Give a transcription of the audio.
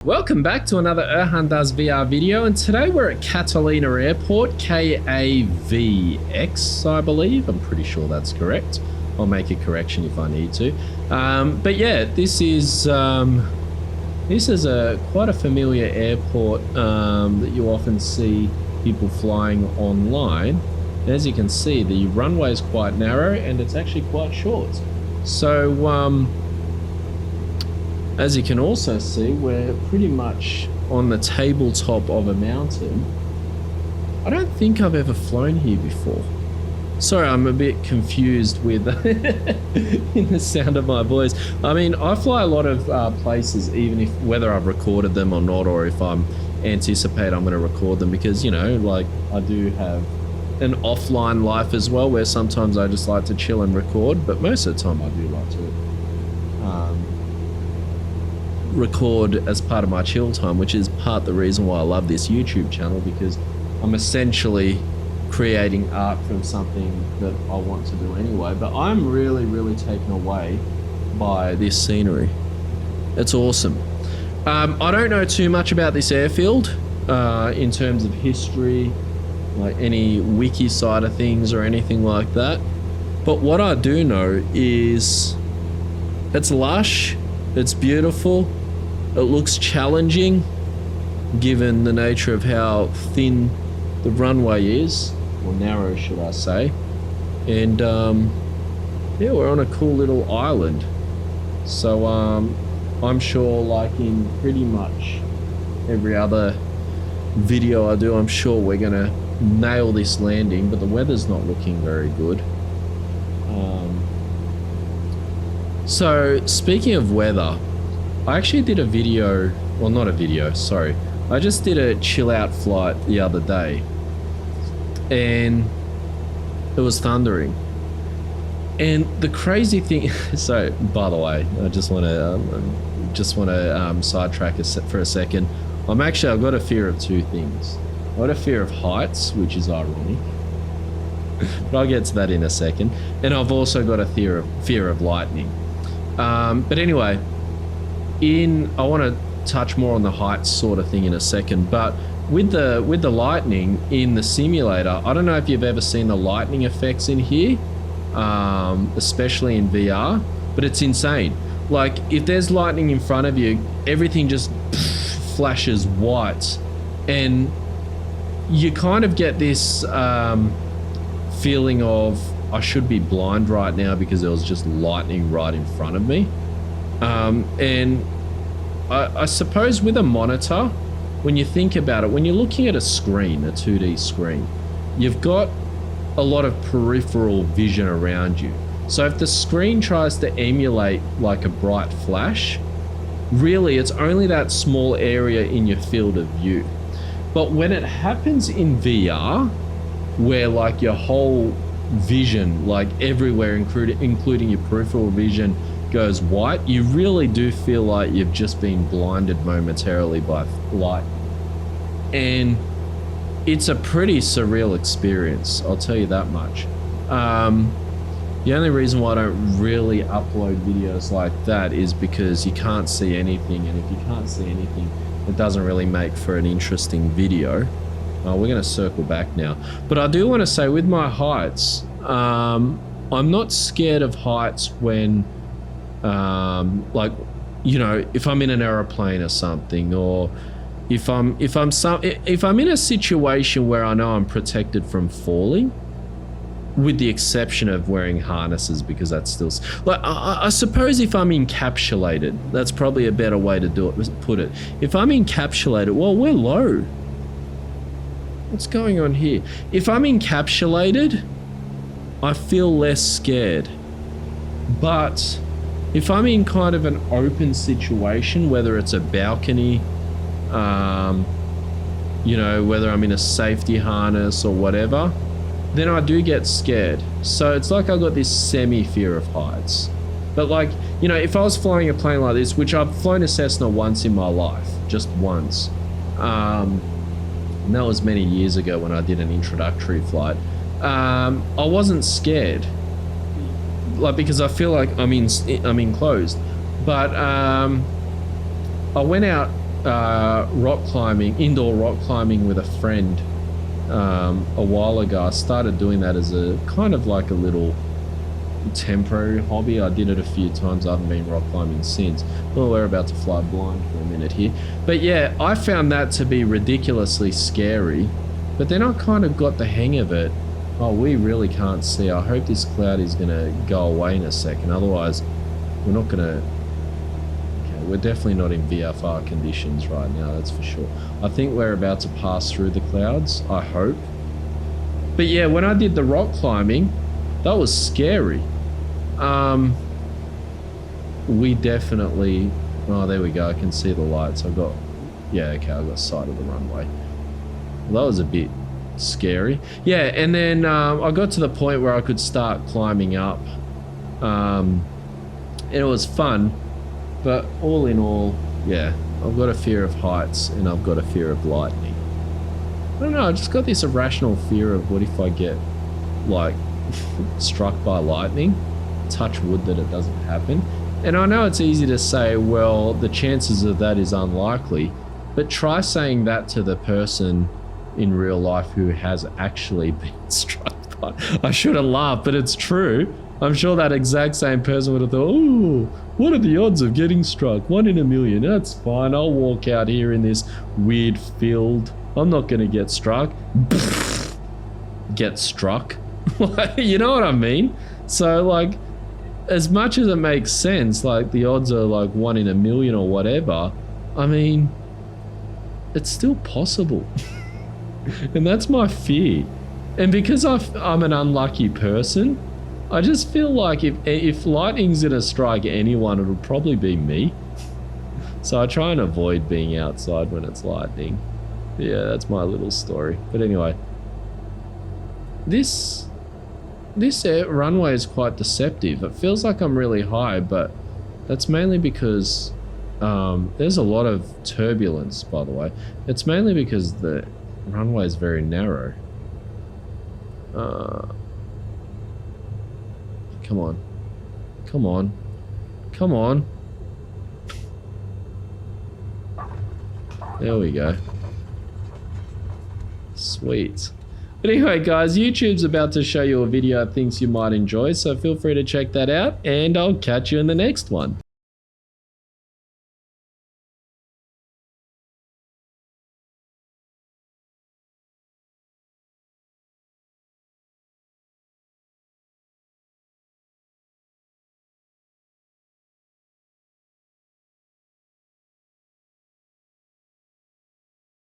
Welcome back to another ErhanDoesVR video, and today we're at Catalina Airport, KAVX, I believe. I'm pretty sure that's correct. I'll make a correction if I need to. But yeah, this is quite a familiar airport that you often see people flying online. As you can see, the runway is quite narrow and it's actually quite short. So as you can also see, we're pretty much on the tabletop of a mountain. I don't think I've ever flown here before. Sorry, I'm a bit confused with in the sound of my voice. I mean, I fly a lot of places, even if whether I've recorded them or not, or if I'm anticipate I'm going to record them, because, you know, like, I do have an offline life as well, where sometimes I just like to chill and record, but most of the time I do like to record as part of my chill time, which is part the reason why I love this YouTube channel, because I'm essentially creating art from something that I want to do anyway. But I'm really taken away by this scenery. It's awesome. I don't know too much about this airfield in terms of history, like any wiki side of things or anything like that, but what I do know is it's lush, it's beautiful. It looks challenging given the nature of how thin the runway is, or narrow should I say. And yeah, we're on a cool little island. So I'm sure, like in pretty much every other video I do, I'm sure we're gonna nail this landing, but the weather's not looking very good. So speaking of weather, I actually did a video, well, not a video, sorry. I just did a chill out flight the other day and it was thundering. And the crazy thing, so by the way, I just want to sidetrack for a second. I've got a fear of two things. I've got a fear of heights, which is ironic, but I'll get to that in a second. And I've also got a fear of lightning. But anyway, I want to touch more on the heights sort of thing in a second, but with the lightning in the simulator, I don't know if you've ever seen the lightning effects in here, especially in VR, but it's insane. Like, if there's lightning in front of you, everything just flashes white, and you kind of get this feeling of, I should be blind right now because there was just lightning right in front of me. And I suppose with a monitor, when you think about it, when you're looking at a screen, a 2D screen, you've got a lot of peripheral vision around you. So if the screen tries to emulate like a bright flash, really it's only that small area in your field of view. But when it happens in VR, where like your whole vision, like everywhere, including your peripheral vision, goes white, you really do feel like you've just been blinded momentarily by light. And it's a pretty surreal experience, I'll tell you that much. The only reason why I don't really upload videos like that is because you can't see anything, and if you can't see anything, it doesn't really make for an interesting video. We're going to circle back now, but I do want to say, with my heights, I'm not scared of heights when like, you know, if I'm in an aeroplane or something, or if I'm in a situation where I know I'm protected from falling, with the exception of wearing harnesses, because that's still, like, I suppose if I'm encapsulated, that's probably a better way to put it. If I'm encapsulated, well, we're low. What's going on here? If I'm encapsulated, I feel less scared. But if I'm in kind of an open situation, whether it's a balcony, you know, whether I'm in a safety harness or whatever, then I do get scared. So it's like I've got this semi-fear of heights. But, like, you know, if I was flying a plane like this, which I've flown a Cessna once in my life, just once, and that was many years ago when I did an introductory flight, I wasn't scared. Like, because I feel like I'm enclosed. But I went out rock climbing, indoor rock climbing with a friend a while ago. I started doing that as a kind of like a little temporary hobby. I did it a few times. I haven't been rock climbing since. Well, we're about to fly blind for a minute here. But yeah, I found that to be ridiculously scary. But then I kind of got the hang of it. Oh, we really can't see. I hope this cloud is going to go away in a second. Otherwise, we're not going to... Okay, we're definitely not in VFR conditions right now, that's for sure. I think we're about to pass through the clouds, I hope. But yeah, when I did the rock climbing, that was scary. We definitely... Oh, there we go. I can see the lights. I've got... Yeah, okay, I got sight of the runway. Well, that was a bit scary. Yeah, and then I got to the point where I could start climbing up. And it was fun. But all in all, yeah, I've got a fear of heights and I've got a fear of lightning. I don't know, I just got this irrational fear of what if I get, like, struck by lightning. Touch wood that it doesn't happen. And I know it's easy to say, well, the chances of that is unlikely, but try saying that to the person in real life who has actually been struck by. I should have laughed, but it's true. I'm sure that exact same person would have thought, oh, what are the odds of getting struck? 1 in a million. That's fine. I'll walk out here in this weird field. I'm not going to get struck. Get struck. You know what I mean? So, like, as much as it makes sense, like the odds are like 1 in a million or whatever, I mean, it's still possible. And that's my fear. And because I'm an unlucky person, I just feel like if lightning's gonna strike anyone, it'll probably be me. So I try and avoid being outside when it's lightning. Yeah, that's my little story. But anyway, this runway is quite deceptive. It feels like I'm really high, but that's mainly because there's a lot of turbulence, by the way. It's mainly because the runway is very narrow. Come on. Come on. Come on. There we go. Sweet. But anyway, guys, YouTube's about to show you a video of things you might enjoy, so feel free to check that out, and I'll catch you in the next one.